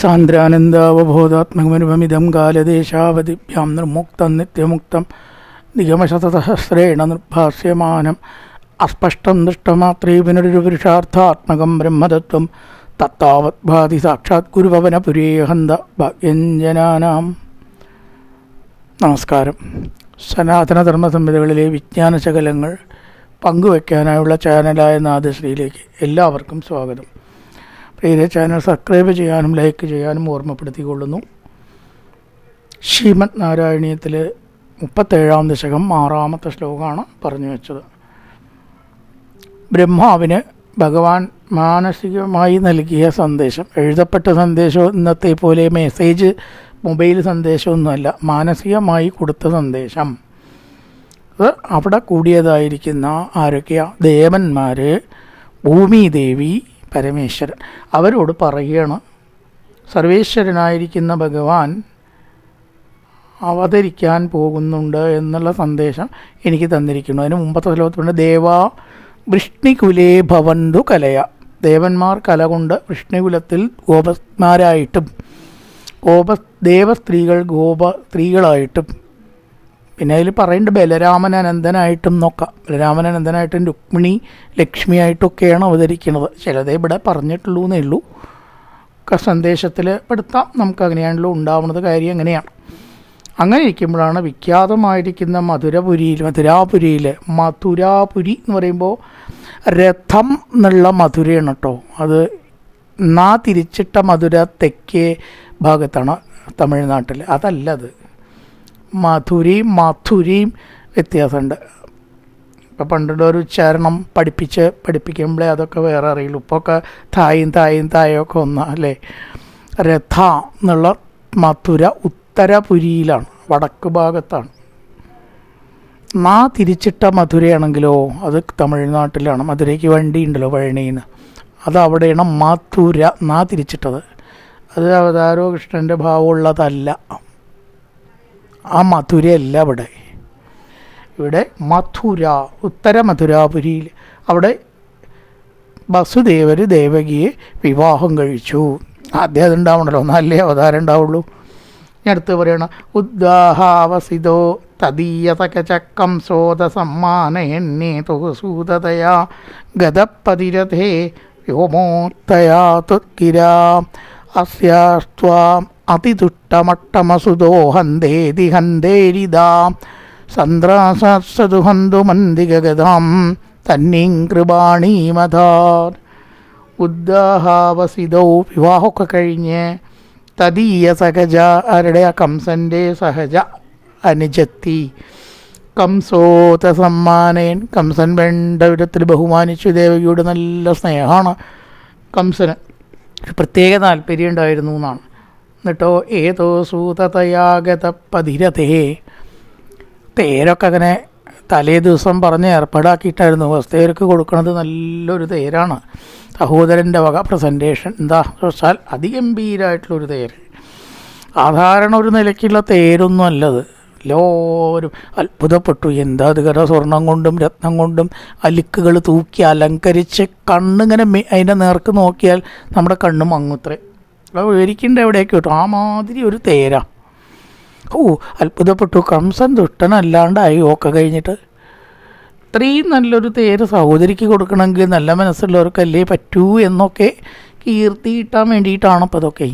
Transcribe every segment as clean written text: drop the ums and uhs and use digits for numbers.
സാന്ദ്രാനന്ദാവബോധാത്മകമനുപമിതം കാലദേശാവധിഭ്യാം നിർമുക്തം നിത്യമുക്തം നിഗമശതസഹസ്രേണ നിർഭാസ്യമാനം അസ്പഷ്ടം ദൃഷ്ടമാത്രേ പുനരുപുരുഷാർത്ഥാത്മകം ബ്രഹ്മതത്വം തത്താവത് ഭാതി സാക്ഷാത് ഗുരുഭവനപുരേഹന്ത ഭാഗ്യഞ്ജനാനാം. നമസ്കാരം. സനാതനധർമ്മ സംഹിതകളിലെ വിജ്ഞാനശകലങ്ങൾ പങ്കുവയ്ക്കാനായുള്ള ചാനലായ നാദശ്രീയിലേക്ക് എല്ലാവർക്കും സ്വാഗതം. പ്രിയ ചാനൽ സബ്സ്ക്രൈബ് ചെയ്യാനും ലൈക്ക് ചെയ്യാനും ഓർമ്മപ്പെടുത്തിക്കൊള്ളുന്നു. ശ്രീമദ് നാരായണീയത്തിൽ 37-ാം ദശകം 6-ാമത്തെ ശ്ലോകമാണ് പറഞ്ഞു വെച്ചത്. ബ്രഹ്മാവിന് ഭഗവാൻ മാനസികമായി നൽകിയ സന്ദേശം, എഴുതപ്പെട്ട സന്ദേശം ഇന്നത്തെ പോലെ മെസ്സേജ് മൊബൈൽ സന്ദേശമൊന്നുമല്ല, മാനസികമായി കൊടുത്ത സന്ദേശം. അത് അവിടെ കൂടിയതായിരിക്കുന്ന ആരൊക്കെയാ? ദേവന്മാർ, ഭൂമിദേവി, പരമേശ്വരൻ. അവരോട് പറയുകയാണ്, സർവേശ്വരനായിരിക്കുന്ന ഭഗവാൻ അവതരിക്കാൻ പോകുന്നുണ്ട് എന്നുള്ള സന്ദേശം എനിക്ക് തന്നിരിക്കുന്നു. അതിന് മുമ്പത്തെ ശ്ലോകത്തിലുണ്ട്, ദേവാ വൃഷ്ണികുലേ ഭവന്തു കലയ. ദേവന്മാർ കല കൊണ്ട് വൃഷ്ണികുലത്തിൽ ഗോപന്മാരായിട്ടും ദേവസ്ത്രീകൾ ഗോപസ്ത്രീകളായിട്ടും, പിന്നെ അതിൽ പറയുന്നുണ്ട് ബലരാമനനന്ദനായിട്ടും നോക്കാം. ബലരാമനനന്ദനായിട്ടും രുക്മിണി ലക്ഷ്മിയായിട്ടൊക്കെയാണ് അവതരിക്കുന്നത്. ചിലതേ ഇവിടെ പറഞ്ഞിട്ടുള്ളൂ എന്നേ ഉള്ളൂ. ഒക്കെ സന്ദേശത്തിൽ പെടുത്താം. നമുക്കങ്ങനെയാണല്ലോ ഉണ്ടാവുന്നത്. കാര്യം അങ്ങനെയാണ്. അങ്ങനെ ഇരിക്കുമ്പോഴാണ് വിഖ്യാതമായിരിക്കുന്ന മധുരാപുരി എന്ന് പറയുമ്പോൾ രഥം എന്നുള്ള മധുരയാണ് കേട്ടോ. അത് തിരിച്ചിട്ട മധുര തെക്കേ ഭാഗത്താണ് തമിഴ്നാട്ടിൽ. അതല്ലത് മധുരയും വ്യത്യാസമുണ്ട്. ഇപ്പം പണ്ടുള്ള ഒരു ഉച്ചാരണം പഠിപ്പിക്കുമ്പോഴേ അതൊക്കെ വേറെ അറിയുള്ളൂ. ഇപ്പൊക്കെ തായൊക്കെ ഒന്നാ അല്ലേ. രഥ എന്നുള്ള മധുര ഉത്തരപുരിയിലാണ്, വടക്ക് ഭാഗത്താണ്. തിരിച്ചിട്ട മധുരയാണെങ്കിലോ അത് തമിഴ്നാട്ടിലാണ്. മധുരയ്ക്ക് വണ്ടി ഉണ്ടല്ലോ പഴനിന്ന്, അത് അവിടെയാണ് മധുര. തിരിച്ചിട്ടത് അത് അവതാരോ കൃഷ്ണൻ്റെ ഭാവമുള്ളതല്ല. ആ മധുരയല്ല ഇവിടെ മധുര, ഉത്തര മധുരാപുരിയിൽ. അവിടെ വസുദേവർ ദേവകിയെ വിവാഹം കഴിച്ചു. ആദ്യം അതുണ്ടാവണല്ലോ, നല്ലേ അവതാരം ഉണ്ടാവുള്ളൂ. ഞാൻ അടുത്ത് പറയണം, ഉദ്ദാഹാവസിതോ തദീയതകചക്കം സോദ സമ്മാനയന്നേ തുസൂതതയാ ഗതപതിരഥേ വ്യോമോത്തയാ തുക്കിരാ അസ്യാസ്ത്വാം അതിദുഷ്ടമട്ടമസുതോ ഹന്തേതി ഹന്തേരിദാ സന്ദ്രാസു ഹന്തു മന്ദിഗഗതാം തന്നീം കൃപാണീമധാർ. ഉദ്ദാഹാവസിതോ വിവാഹമൊക്കെ കഴിഞ്ഞ് തദീയ സഹജ, ആരുടെ? കംസൻ്റെ സഹജ അനുജത്തി. കംസോത സമ്മാനയൻ, കംസൻ വേണ്ട വിധത്തിൽ ബഹുമാനിച്ചു. ദേവകിയോട് നല്ല സ്നേഹമാണ് കംസന്. ഒരു പ്രത്യേക താല്പര്യം ഉണ്ടായിരുന്നു എന്നാണ്. എന്നിട്ടോ ഏതോ സൂതതയാഗത പതിരതേ, തേരൊക്കെ അങ്ങനെ തലേ ദിവസം പറഞ്ഞ് ഏർപ്പാടാക്കിയിട്ടായിരുന്നു. വസ്തുതേർക്ക് കൊടുക്കുന്നത് നല്ലൊരു തേരാണ്, സഹോദരൻ്റെ വക പ്രസൻറ്റേഷൻ. എന്താ വെച്ചാൽ അതിഗംഭീരമായിട്ടുള്ളൊരു തേര്. സാധാരണ ഒരു നിലയ്ക്കുള്ള തേരൊന്നും അല്ലത്. എല്ലാവരും അത്ഭുതപ്പെട്ടു. എന്താ അത് കര സ്വർണം കൊണ്ടും രത്നം കൊണ്ടും അലിക്കുകൾ തൂക്കി അലങ്കരിച്ച് കണ്ണിങ്ങനെ അതിൻ്റെ നേർക്ക് നോക്കിയാൽ നമ്മുടെ കണ്ണ് മങ്ങുത്രേ. വിവരിക്കേണ്ട എവിടെയൊക്കെ കിട്ടും. ആ മാതിരി ഒരു തേര. അത്ഭുതപ്പെട്ടു. കംസൻ ദുഷ്ടനല്ലാണ്ടായി ഒക്കെ കഴിഞ്ഞിട്ട്. ഇത്രയും നല്ലൊരു തേര് സഹോദരിക്ക് കൊടുക്കണമെങ്കിൽ നല്ല മനസ്സുള്ളവർക്കല്ലേ പറ്റൂ എന്നൊക്കെ കീർത്തി കിട്ടാൻ വേണ്ടിയിട്ടാണ് അപ്പോൾ അതൊക്കെ.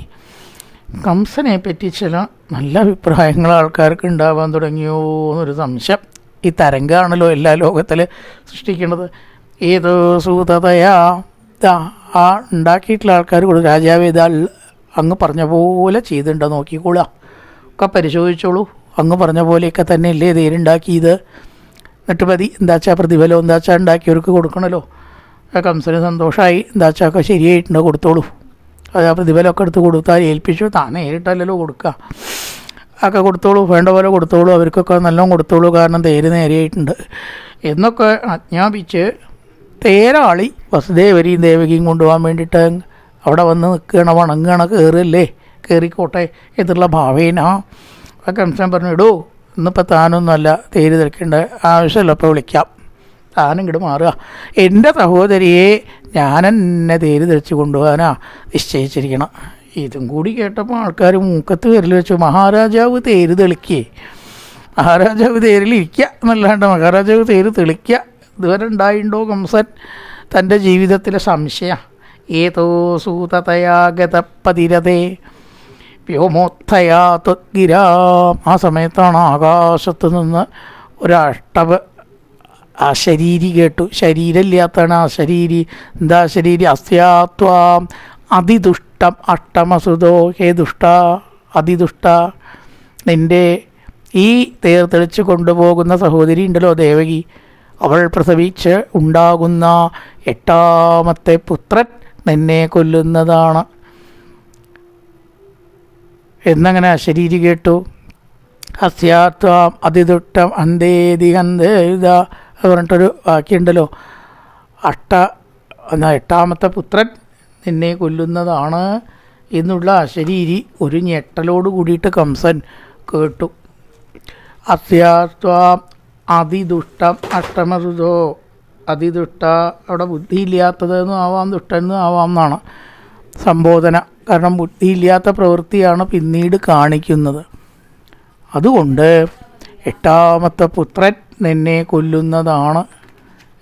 കംസനെ പറ്റി ചില നല്ല അഭിപ്രായങ്ങൾ ആൾക്കാർക്ക് ഉണ്ടാവാൻ തുടങ്ങിയോ എന്നൊരു സംശയം. ഈ തരംഗമാണല്ലോ എല്ലാ ലോകത്തിൽ സൃഷ്ടിക്കുന്നത്. ഏതോ സൂതതയാ, ആ ഉണ്ടാക്കിയിട്ടുള്ള ആൾക്കാർ കൊടുക്കും. രാജാവ് ഇതാ അങ്ങ് പറഞ്ഞ പോലെ ചെയ്തിട്ടുണ്ടോ നോക്കിക്കോളുക, ഒക്കെ പരിശോധിച്ചോളൂ. അങ്ങ് പറഞ്ഞ പോലെയൊക്കെ തന്നെ അല്ലേ തേരുണ്ടാക്കിയത്. എന്നിട്ട് മതി, എന്താച്ചാ പ്രതിഫലം എന്താച്ചാ ഉണ്ടാക്കിയവർക്ക് കൊടുക്കണമല്ലോ. കംസന് സന്തോഷമായി. എന്താച്ചാക്കെ ശരിയായിട്ടുണ്ടോ കൊടുത്തോളൂ. അത് ആ പ്രതിഫലമൊക്കെ എടുത്ത് കൊടുത്താൽ ഏൽപ്പിച്ചു. നേരിട്ടല്ലല്ലോ കൊടുക്കുക. ഒക്കെ കൊടുത്തോളൂ, വേണ്ട പോലെ കൊടുത്തോളൂ, അവർക്കൊക്കെ നല്ലോണം കൊടുത്തോളൂ, കാരണം തേര് നേരെയായിട്ടുണ്ട് എന്നൊക്കെ ആജ്ഞാപിച്ച് തേരാളി വസുദേവരെയും ദേവകിയും കൊണ്ടുപോകാൻ വേണ്ടിയിട്ട് അവിടെ വന്ന് നിൽക്കുകയാണ്, വണങ്ങുകയാണ്. കയറല്ലേ, കയറിക്കോട്ടെ എന്നുള്ള ഭാവേന. ആ കംസൻ പറഞ്ഞു, ഇടൂ ഇന്നിപ്പോൾ താനൊന്നുമല്ല തേര് തിരക്കേണ്ട ആവശ്യമില്ല, ഇപ്പോൾ വിളിക്കാം, താനിങ്ങോട്ട് മാറുക. എൻ്റെ സഹോദരിയെ ഞാൻ എന്നെ തേര് ധരിച്ച് കൊണ്ടുപോകാനാ നിശ്ചയിച്ചിരിക്കണം. ഇതും കൂടി കേട്ടപ്പോൾ ആൾക്കാർ മൂക്കത്ത് വിരൽ വെച്ചു. മഹാരാജാവ് തേര് തെളിക്കേ, മഹാരാജാവ് തേരിലിരിക്കുക എന്നല്ലാണ്ട് മഹാരാജാവ് തേര് തെളിക്കുക ഇതുവരെ ഉണ്ടായിണ്ടോ കംസൻ? തൻ്റെ ജീവിതത്തിലെ സംശയം. ഏതോ സൂതതയാഗതപ്പതിരതേ വ്യോമോത്ഥയാ ത്വദ്ഗിരാം. ആ സമയത്താണ് ആകാശത്ത് നിന്ന് അശരീരി കേട്ടു. ശരീരമില്ലാത്തതാണ് അശരീരി. എന്താ ശരീരി? അസ്യാത്വാം അതിദുഷ്ടം അഷ്ടമസുതോ. ഹേ ദുഷ്ട, അതിദുഷ്ട, നിൻ്റെ ഈ തേർ തെളിച്ച് കൊണ്ടുപോകുന്ന സഹോദരി ഉണ്ടല്ലോ ദേവകി, അവൾ പ്രസവിച്ച് ഉണ്ടാകുന്ന 8ാമത്തെ പുത്രൻ നിന്നെ കൊല്ലുന്നതാണ് എന്നങ്ങനെ അശരീരി കേട്ടു. അസ്യാത്വാം അതിദുഷ്ടം അന്തേതി ഹന്തേത പറഞ്ഞിട്ടൊരു വാക്യമുണ്ടല്ലോ. 8ാമത്തെ പുത്രൻ നിന്നെ കൊല്ലുന്നതാണ് എന്നുള്ള അശരീരി ഒരു ഞെട്ടലോട് കൂടിയിട്ട് കംസൻ കേട്ടു. അസ്യാത്വാം അതിദുഷ്ടം അഷ്ടമസുതോ. അതിദുഷ്ട, അവിടെ ബുദ്ധിയില്ലാത്തതെന്നും ആവാം ദുഷ്ടനെന്നും ആവാം എന്നാണ് സംബോധന. കാരണം ബുദ്ധിയില്ലാത്ത പ്രവൃത്തിയാണ് പിന്നീട് കാണിക്കുന്നത്. അതുകൊണ്ട് 8ാമത്തെ പുത്രൻ നിന്നെ കൊല്ലുന്നതാണ്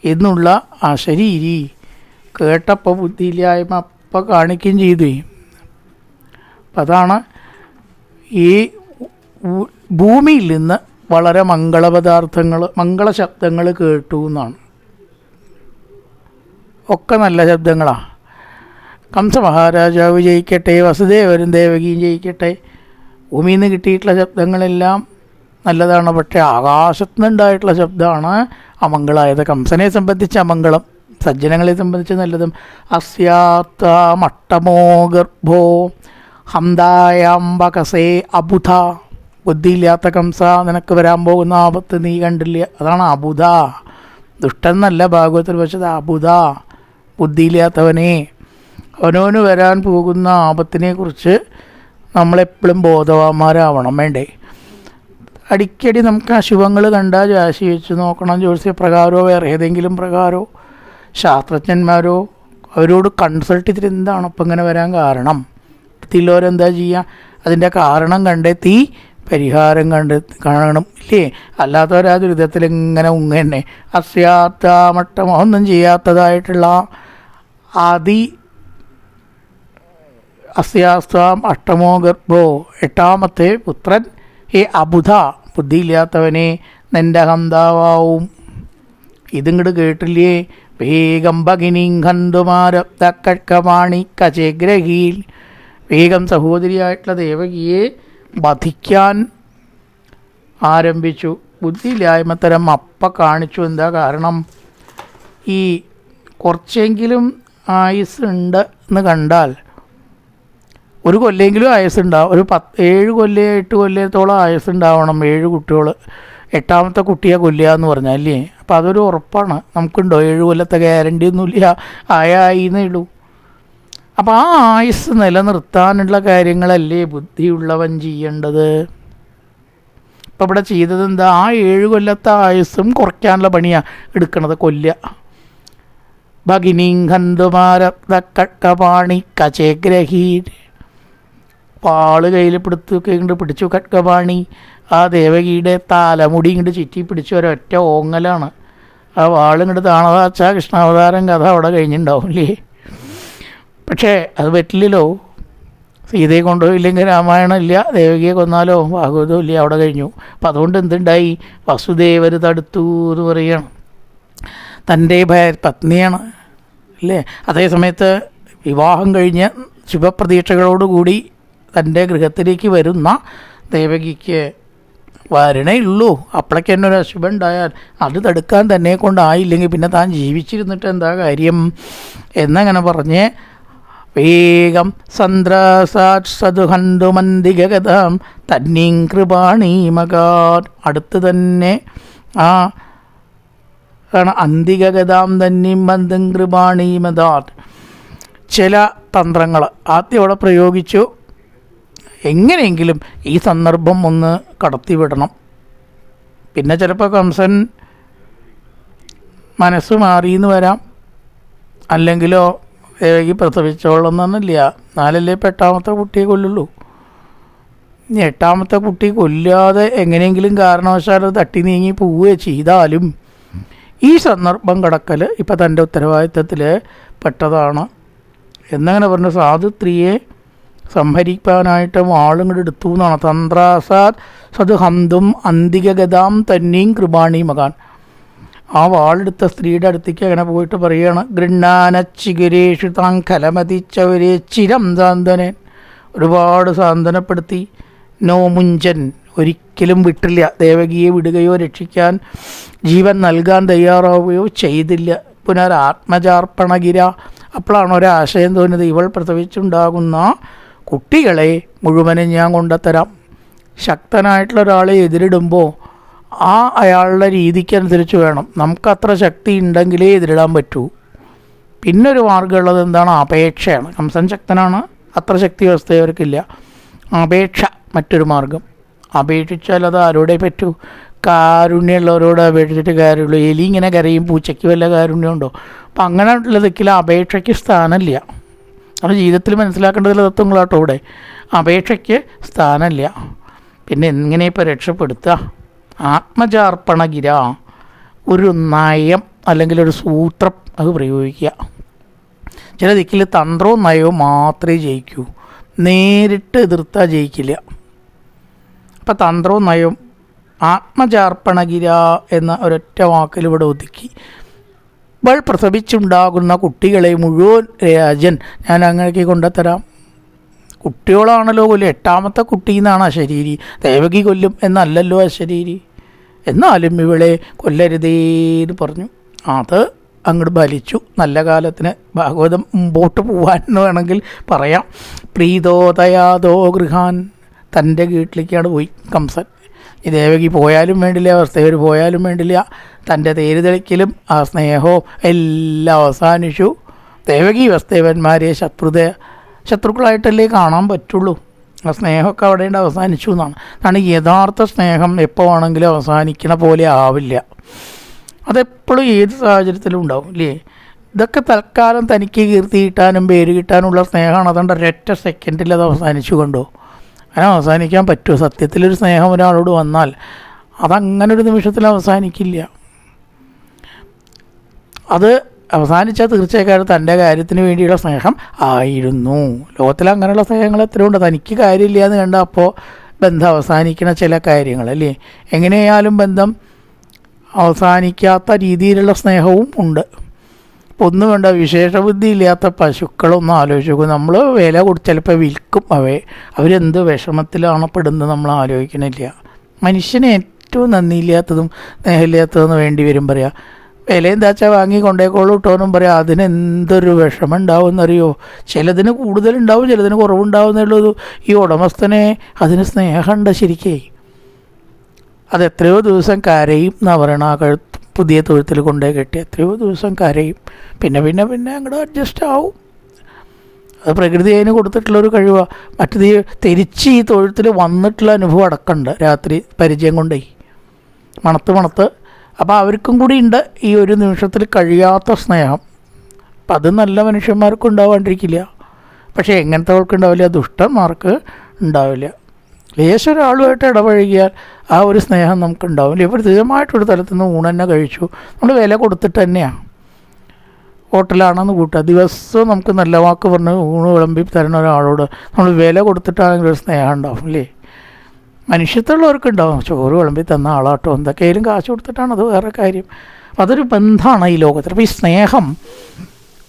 എന്നുള്ള അശരീരി കേട്ടപ്പോൾ ബുദ്ധിയില്ലായ്മ അപ്പം കാണിക്കുകയും ചെയ്തു. അപ്പം അതാണ് ഈ ഭൂമിയിൽ നിന്ന് വളരെ മംഗളശബ്ദങ്ങൾ കേട്ടു എന്നാണ്. ഒക്കെ നല്ല ശബ്ദങ്ങളാണ്. കംസ മഹാരാജാവ് ജയിക്കട്ടെ, വസുദേവരും ദേവകിയും ജയിക്കട്ടെ, ഭൂമിയിൽ നിന്ന് കിട്ടിയിട്ടുള്ള ശബ്ദങ്ങളെല്ലാം നല്ലതാണ്. പക്ഷേ ആകാശത്തു നിന്നുണ്ടായിട്ടുള്ള ശബ്ദമാണ് അമംഗളായത്. കംസനെ സംബന്ധിച്ച് അമംഗളം, സജ്ജനങ്ങളെ സംബന്ധിച്ച് നല്ലതും. അസ്യാത്തമട്ടമോ ഗർഭോ ഹന്തായാംബകസേ അബുധ. ബുദ്ധിയില്ലാത്ത കംസ, നിനക്ക് വരാൻ പോകുന്ന ആപത്ത് നീ കണ്ടില്ല. അതാണ് അബുധ. ദുഷ്ടൻ എന്നല്ല ഭാഗവത്തിൽ വെച്ചത്, അബുധ, ബുദ്ധിയില്ലാത്തവനെ. അവനവന് വരാൻ പോകുന്ന ആപത്തിനെക്കുറിച്ച് നമ്മളെപ്പോഴും ബോധവാന്മാരാവണം. വേണ്ടേ? അടിക്കടി നമുക്ക് അശുഭങ്ങൾ കണ്ടാൽ രാശി വെച്ച് നോക്കണം. ജ്യോത്സ്യപ്രകാരമോ വേറെ ഏതെങ്കിലും പ്രകാരമോ ശാസ്ത്രജ്ഞന്മാരോ അവരോട് കൺസൾട്ട് ചെയ്തിട്ട് എന്താണ് ഇപ്പം ഇങ്ങനെ വരാൻ കാരണം, ഇതിലോരെന്താ ചെയ്യുക, അതിൻ്റെ കാരണം കണ്ടെത്തി പരിഹാരം കാണണം ഇല്ലേ? അല്ലാത്തവരാ ദുരിതത്തിൽ ഇങ്ങനെ ഉങ്ങനെ അസ്യാത്തമട്ടമോ ഒന്നും ചെയ്യാത്തതായിട്ടുള്ള അസ്യാസ്താം അഷ്ടമോ ഗർഭോ 8ാമത്തെ പുത്രൻ, ഹേ അബുധ, ബുദ്ധിയില്ലാത്തവനെ, നിൻ്റെ ഹന്താവാവും. ഇതിങ്ങോട്ട് കേട്ടില്ലേ? വേഗം ഭഗിനിം ഖന്തുമാരബ്ധക്കമാണി കചേഗ്രഹീൽ. വേഗം സഹോദരിയായിട്ടുള്ള ദേവകിയെ വധിക്കാൻ ആരംഭിച്ചു. ബുദ്ധിയില്ലായ്മത്തരം കാണിച്ചു. എന്താ കാരണം? ഈ കുറച്ചെങ്കിലും ആയുസ് ഉണ്ട് എന്ന് കണ്ടാൽ, ഒരു കൊല്ലെങ്കിലും ആയുസ്സുണ്ടാവും. ഒരു 7 കൊല്ലം 8 കൊല്ലത്തോളം ആയുസ്സുണ്ടാവണം 7 കുട്ടികൾ. 8ാമത്തെ കുട്ടിയെ കൊല്ലുക എന്ന് പറഞ്ഞാൽ അല്ലേ? അപ്പോൾ അതൊരു ഉറപ്പാണ്. നമുക്കുണ്ടോ 7 കൊല്ലത്തെ ഗ്യാരണ്ടി ഒന്നുമില്ല, ആയെന്നേ ഉള്ളൂ. അപ്പോൾ ആ ആയുസ് നിലനിർത്താനുള്ള കാര്യങ്ങളല്ലേ ബുദ്ധിയുള്ളവൻ ചെയ്യേണ്ടത്. ഇപ്പം ഇവിടെ ചെയ്തത് എന്താ? ആ 7 കൊല്ലത്തെ ആയുസ്സും കുറയ്ക്കാനുള്ള പണിയാണ് എടുക്കണത്, കൊല്ലുക. ഭഗിനിം ഖന്തുമാരബ്ധക്കമാണി കചേഗ്രഹീൻ. പാള് കയ്യിൽ പിടിച്ചു ഖഡ്ഗപാണി. ആ ദേവകിയുടെ തലമുടി ഇങ്ങോട്ട് ചുറ്റി പിടിച്ച ഒരൊറ്റ ഓങ്ങലാണ്. ആ വാളിങ്ങോട്ട് താണതാച്ചാ കൃഷ്ണാവതാരം കഥ അവിടെ കഴിഞ്ഞിട്ടുണ്ടാവും അല്ലേ? പക്ഷേ അത് പറ്റില്ലല്ലോ. സീതയെ കൊണ്ടുപോയില്ലെങ്കിൽ രാമായണം ഇല്ല, ദേവകിയെ കൊന്നാലോ ഭാഗവതവും ഇല്ല, അവിടെ കഴിഞ്ഞു. അപ്പം അതുകൊണ്ട് എന്തുണ്ടായി? വസുദേവർ തടുത്തു എന്ന് പറയുകയാണ്. തൻ്റെ പത്നിയാണ് അല്ലേ? അതേസമയത്ത് വിവാഹം കഴിഞ്ഞ് ശുഭപ്രതീക്ഷകളോടുകൂടി തൻ്റെ ഗൃഹത്തിലേക്ക് വരുന്ന ദേവകിക്ക് വരണേ ഉള്ളൂ. അപ്പോഴേക്ക് തന്നെ ഒരു അശുഭം ഉണ്ടായാൽ അത് തടുക്കാൻ തന്നെ കൊണ്ടായില്ലെങ്കിൽ പിന്നെ താൻ ജീവിച്ചിരുന്നിട്ട് എന്താ കാര്യം എന്നങ്ങനെ പറഞ്ഞ് വേഗം സന്ദ്രസാത്സതുഹന്തുമന്തികഥം തന്നീം കൃപാണീമകാൻ. അടുത്ത് തന്നെ ആ അന്തികഗതാം തന്നീം ബന്ധം കൃപാണീമതാത്. ചില തന്ത്രങ്ങൾ ആദ്യം അവിടെ പ്രയോഗിച്ചു. എങ്ങനെയെങ്കിലും ഈ സന്ദർഭം ഒന്ന് കടത്തിവിടണം. പിന്നെ ചിലപ്പോൾ കംസൻ മനസ്സ് മാറിയെന്ന് വരാം, അല്ലെങ്കിലോ ദേവകി പ്രസവിച്ചോളണമെന്നില്ല. നാലല്ലേ ഇപ്പം 8ാമത്തെ കുട്ടിയെ കൊല്ലുള്ളൂ. ഇനി 8ാമത്തെ കുട്ടി കൊല്ലാതെ എങ്ങനെയെങ്കിലും കാരണവശാൽ തട്ടി നീങ്ങി പോവുകയോ ചെയ്താലും ഈ സന്ദർഭം കടക്കൽ ഇപ്പം തൻ്റെ ഉത്തരവാദിത്വത്തിൽ പെട്ടതാണ് എന്നങ്ങനെ പറഞ്ഞ സാധുത്രിയെ സംഹരിക്കാനായിട്ട് വാളും എടുത്തു എന്നാണ്. തന്ത്രാസാദ് സത് ഹന്തും അന്തികഗതാം തന്നെയും കൃപാണി മകാൻ. ആ വാളെടുത്ത സ്ത്രീയുടെ അടുത്തേക്ക് അങ്ങനെ പോയിട്ട് പറയുകയാണ്, ഗൃണ്ണാനച്ചിഗുരേഷു താൻ കലമതിച്ചവരെ ചിരം സാന്ത്വനൻ. ഒരുപാട് സാന്ത്വനപ്പെടുത്തി. നോ മുഞ്ചൻ, ഒരിക്കലും വിട്ടില്ല. ദേവകിയെ വിടുകയോ രക്ഷിക്കാൻ ജീവൻ നൽകാൻ തയ്യാറാവുകയോ ചെയ്തില്ല. പുനരാത്മജാർപ്പണഗിര. അപ്പോഴാണ് ഒരാശയം തോന്നിയത്, ഇവൾ പ്രസവിച്ചുണ്ടാകുന്ന കുട്ടികളെ മുഴുവനും ഞാൻ കൊണ്ടുത്തരാം. ശക്തനായിട്ടുള്ള ഒരാളെ എതിരിടുമ്പോൾ അയാളുടെ രീതിക്കനുസരിച്ച് വേണം. നമുക്കത്ര ശക്തി ഉണ്ടെങ്കിലേ എതിരിടാൻ പറ്റൂ. പിന്നൊരു മാർഗ്ഗമുള്ളത് എന്താണ്? അപേക്ഷയാണ്. കംസൻ ശക്തനാണ്, അത്ര ശക്തി വ്യവസ്ഥയവർക്കില്ല. അപേക്ഷ മറ്റൊരു മാർഗം. അപേക്ഷിച്ചാൽ അത് ആരോടെ പറ്റൂ? കാരുണ്യമുള്ളവരോട് അപേക്ഷിച്ചിട്ട് കാര്യമുള്ളൂ. എലി ഇങ്ങനെ കരയും, പൂച്ചയ്ക്ക് വല്ല കാരുണ്യമുണ്ടോ? അപ്പം അങ്ങനെ ഉള്ളതൊക്കെ അപേക്ഷയ്ക്ക് സ്ഥാനമില്ല. അത് ജീവിതത്തിൽ മനസ്സിലാക്കേണ്ടതിൽ തത്വങ്ങളാട്ടോ ഇവിടെ. അപേക്ഷയ്ക്ക് സ്ഥാനമില്ല. പിന്നെ എങ്ങനെ ഇപ്പോൾ രക്ഷപ്പെടുത്തുക? ആത്മജാർപ്പണഗിര, ഒരു നയം അല്ലെങ്കിൽ ഒരു സൂത്രം അത് പ്രയോഗിക്കുക. ചില ദിക്കിൽ തന്ത്രവും നയവും മാത്രമേ ജയിക്കൂ, നേരിട്ട് എതിർത്താൽ ജയിക്കില്ല. അപ്പം തന്ത്രവും നയവും ആത്മജാർപ്പണഗിര എന്ന ഒരൊറ്റ വാക്കിൽ ഇവിടെ ഒതുക്കി. ഇവൾ പ്രസവിച്ചുണ്ടാകുന്ന കുട്ടികളെ മുഴുവൻ രാജൻ ഞാൻ അങ്ങനെയൊക്കെ കൊണ്ടുത്തരാം. കുട്ടികളാണല്ലോ കൊല്ലും. 8ാമത്തെ കുട്ടി എന്നാണ് അശരീരി. ദേവകി കൊല്ലും എന്നല്ലല്ലോ അശരീരി. എന്നാലും ഇവളെ കൊല്ലരുതേന്ന് പറഞ്ഞു. അത് അങ്ങോട്ട് ബലിച്ചു. നല്ല കാലത്തിന് ഭാഗവതം മുമ്പോട്ട് പോകാൻ വേണമെങ്കിൽ പറയാം. പ്രീതോദയാദോ ഗൃഹാൻ, തൻ്റെ വീട്ടിലേക്കാണ് പോയി കംസൻ. ഈ ദേവകി പോയാലും വേണ്ടില്ല, വസ്തേവർ പോയാലും വേണ്ടില്ല. തൻ്റെ തേര് തെളിക്കലും ആ സ്നേഹവും എല്ലാം അവസാനിച്ചു. ദേവകി വസ്തേവന്മാരെ ശത്രുക്കളായിട്ടല്ലേ കാണാൻ പറ്റുള്ളൂ. ആ സ്നേഹമൊക്കെ അവിടെ അവസാനിച്ചു എന്നാണ് യഥാർത്ഥ സ്നേഹം. എപ്പോൾ വേണമെങ്കിലും അവസാനിക്കണ പോലെ ആവില്ല. അതെപ്പോഴും ഏത് സാഹചര്യത്തിലും ഉണ്ടാവും അല്ലേ. ഇതൊക്കെ തൽക്കാലം തനിക്ക് കീർത്തി കിട്ടാനും പേര് കിട്ടാനുള്ള സ്നേഹമാണ്. അതുകൊണ്ട് ഒരൊറ്റ സെക്കൻഡിൽ അത് അവസാനിച്ചു കൊണ്ടോ? അങ്ങനെ അവസാനിക്കാൻ പറ്റുമോ? സത്യത്തിലൊരു സ്നേഹം ഒരാളോട് വന്നാൽ അതങ്ങനെ ഒരു നിമിഷത്തിൽ അവസാനിക്കില്ല. അത് അവസാനിച്ചാൽ തീർച്ചയായിട്ടും തൻ്റെ കാര്യത്തിന് വേണ്ടിയുള്ള സ്നേഹം ആയിരുന്നു. ലോകത്തിൽ അങ്ങനെയുള്ള സ്നേഹങ്ങൾ എത്രയുണ്ട്. തനിക്ക് കാര്യമില്ല എന്ന് കണ്ട അപ്പോൾ ബന്ധം അവസാനിക്കുന്ന ചില കാര്യങ്ങളല്ലേ. എങ്ങനെയായാലും ബന്ധം അവസാനിക്കാത്ത രീതിയിലുള്ള സ്നേഹവും ഉണ്ട്. ഇപ്പോൾ ഒന്നും വേണ്ട, വിശേഷബുദ്ധി ഇല്ലാത്ത പശുക്കളൊന്നും ആലോചിച്ച് നോക്കും. നമ്മൾ വില കൊടുത്ത് ചിലപ്പോൾ വിൽക്കും. അവരെന്ത് വിഷമത്തിലാണ് പെടുന്നത് നമ്മൾ ആലോചിക്കണില്ല. മനുഷ്യന് ഏറ്റവും നന്ദിയില്ലാത്തതും സ്നേഹമില്ലാത്തതെന്ന് വേണ്ടി വരും പറയാം. വില എന്താ വെച്ചാൽ വാങ്ങി കൊണ്ടേക്കോളൂ ഇട്ടോന്നും പറയാം. അതിനെന്തൊരു വിഷമം ഉണ്ടാവും എന്നറിയോ. ചിലതിന് കൂടുതലുണ്ടാവും, ചിലതിന് കുറവുണ്ടാവുന്നുള്ളൂ. ഈ ഉടമസ്ഥനെ അതിന് സ്നേഹമുണ്ട് ശരിക്കേ. അതെത്രയോ ദിവസം കരയും എന്നാണ് പറയണത്. ആ പുതിയ തൊഴുത്തിൽ കൊണ്ടേ കെട്ടി എത്രയോ ദിവസം കരയും. പിന്നെ അങ്ങോട്ട് അഡ്ജസ്റ്റ് ആവും. അത് പ്രകൃതി അതിന് കൊടുത്തിട്ടുള്ളൊരു കഴിവാണ്. മറ്റത് തിരിച്ച് ഈ തൊഴുത്തിൽ വന്നിട്ടുള്ള അനുഭവം അടക്കമുണ്ട്. രാത്രി പരിചയം കൊണ്ടേ മണത്ത് അപ്പോൾ അവർക്കും കൂടി ഉണ്ട് ഈ ഒരു നിമിഷത്തിൽ കഴിയാത്ത സ്നേഹം. അപ്പം അത് നല്ല മനുഷ്യന്മാർക്കും ഉണ്ടാവാണ്ടിരിക്കില്ല. പക്ഷേ എങ്ങനത്തെ ഉണ്ടാവില്ല, ദുഷ്ടന്മാർക്ക് ഉണ്ടാവില്ല. ലേശൊരാളുമായിട്ട് ഇടപഴകിയാൽ ആ ഒരു സ്നേഹം നമുക്കുണ്ടാവില്ല. ഇപ്പോൾ തീർച്ചയായിട്ടൊരു തലത്തിൽ നിന്ന് ഊണ് തന്നെ കഴിച്ചു, നമ്മൾ വില കൊടുത്തിട്ട് തന്നെയാണ്. ഹോട്ടലാണെന്ന് കൂട്ടുക, ദിവസവും നമുക്ക് നല്ല വാക്ക് പറഞ്ഞ് ഊണ് വിളമ്പി തരുന്ന ഒരാളോട് നമ്മൾ വില കൊടുത്തിട്ടാണെങ്കിൽ ഒരു സ്നേഹം ഉണ്ടാവും അല്ലേ. മനുഷ്യത്തുള്ളവർക്ക് ഉണ്ടാവും. ചോറ് വിളമ്പി തന്ന ആളാട്ടോ, എന്തൊക്കെയായാലും കാശ് കൊടുത്തിട്ടാണ്, അത് വേറെ കാര്യം. അപ്പം അതൊരു ബന്ധമാണ് ഈ ലോകത്തിൽ. അപ്പോൾ ഈ സ്നേഹം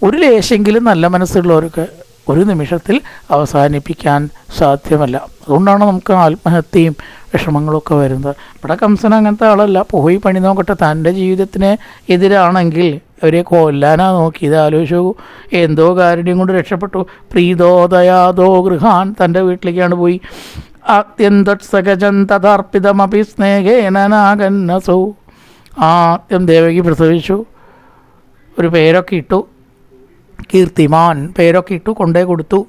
ഒരു ലേശെങ്കിലും നല്ല മനസ്സുള്ളവർക്ക് ഒരു നിമിഷത്തിൽ അവസാനിപ്പിക്കാൻ സാധ്യമല്ല. അതുകൊണ്ടാണ് നമുക്ക് ആത്മഹത്യയും വിഷമങ്ങളൊക്കെ വരുന്നത്. ഇവിടെ കംസൻ അങ്ങനത്തെ ആളല്ല. പോയി പണി നോക്കട്ടെ. തൻ്റെ ജീവിതത്തിന് എതിരാണെങ്കിൽ അവരെ കൊല്ലാനാ നോക്കി. ഇത് ആലോചിച്ചു. എന്തോ കാരുണ്യം കൊണ്ട് രക്ഷപ്പെട്ടു. പ്രീതോദയാദോ ഗൃഹാൻ, തൻ്റെ വീട്ടിലേക്കാണ് പോയി. ആദ്യന്തത്സകജൻ തഥാർപ്പിതമപി സ്നേഹേനനാഗന്നസൗ. ആദ്യം ദേവകി പ്രസവിച്ചു. ഒരു പേരൊക്കെ ഇട്ടു, കീർത്തിമാൻ പേരൊക്കെ ഇട്ടു, കൊണ്ടേ കൊടുത്തു.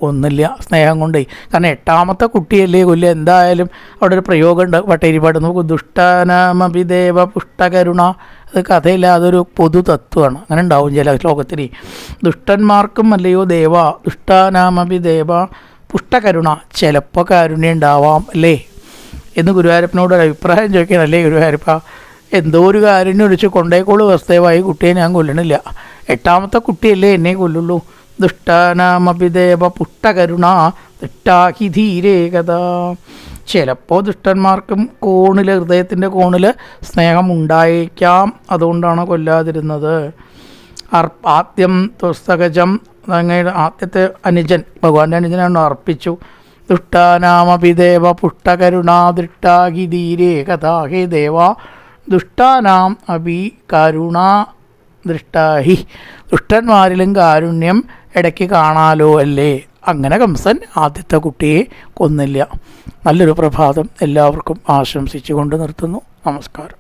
കൊന്നില്ല, സ്നേഹം കൊണ്ടേ. കാരണം 8ാമത്തെ കുട്ടിയല്ലേ കൊല്ലുക. എന്തായാലും അവിടെ ഒരു പ്രയോഗമുണ്ട് വട്ടേരിപ്പാട്. നമുക്ക് ദുഷ്ടനാമപി ദേവ പുഷ്ടകരുണ അത് കഥയില്ല, അതൊരു പൊതു തത്വമാണ്. അങ്ങനെ ഉണ്ടാവും ചില ശ്ലോകത്തിൽ. ദുഷ്ടന്മാർക്കും അല്ലയോ ദേവ, ദുഷ്ടാനാമപി ദേവ പുഷ്ടകരുണ, ചിലപ്പോൾ കാരുണ്യം ഉണ്ടാവാം അല്ലേ എന്ന് ഗുരുവായൂരപ്പനോട് ഒരു അഭിപ്രായം ചോദിക്കാനല്ലേ ഗുരുവായൂരപ്പ, എന്തോ ഒരു കാരുണ്യം ഒഴിച്ച് കൊണ്ടേക്കോളൂ വസ്തുവായി, കുട്ടിയെ ഞാൻ കൊല്ലണില്ല, 8ാമത്തെ കുട്ടിയല്ലേ എന്നെ കൊല്ലുള്ളൂ. ദുഷ്ടാനാമപി ദേവ പുഷ്ടകരുണ ദുഷ്ടാഹി ധീരേ കഥ. ചിലപ്പോൾ ദുഷ്ടന്മാർക്കും ഹൃദയത്തിൻ്റെ കോണിൽ സ്നേഹം ഉണ്ടായേക്കാം, അതുകൊണ്ടാണ് കൊല്ലാതിരുന്നത്. ആദ്യം തുസ്തകജം, അങ്ങയുടെ ആദ്യത്തെ അനുജൻ, ഭഗവാന്റെ അനുജനാണ്, അർപ്പിച്ചു. ദുഷ്ടാനാമപി ദേവ പുഷ്ടകരുണ ദൃഷ്ടാഹി ധീരേ കഥാ. ഹേ ദേവ, ദുഷ്ടാനാം അപി കരുണ ദൃഷ്ടാഹി, ദുഷ്ടന്മാരിലും കാരുണ്യം ഇടയ്ക്ക് കാണാലോ അല്ലേ. അങ്ങനെ കംസൻ ആദ്യത്തെ കുട്ടിയെ കൊന്നില്ല. നല്ലൊരു പ്രഭാതം എല്ലാവർക്കും ആശംസിച്ചുകൊണ്ട് നിർത്തുന്നു. നമസ്കാരം.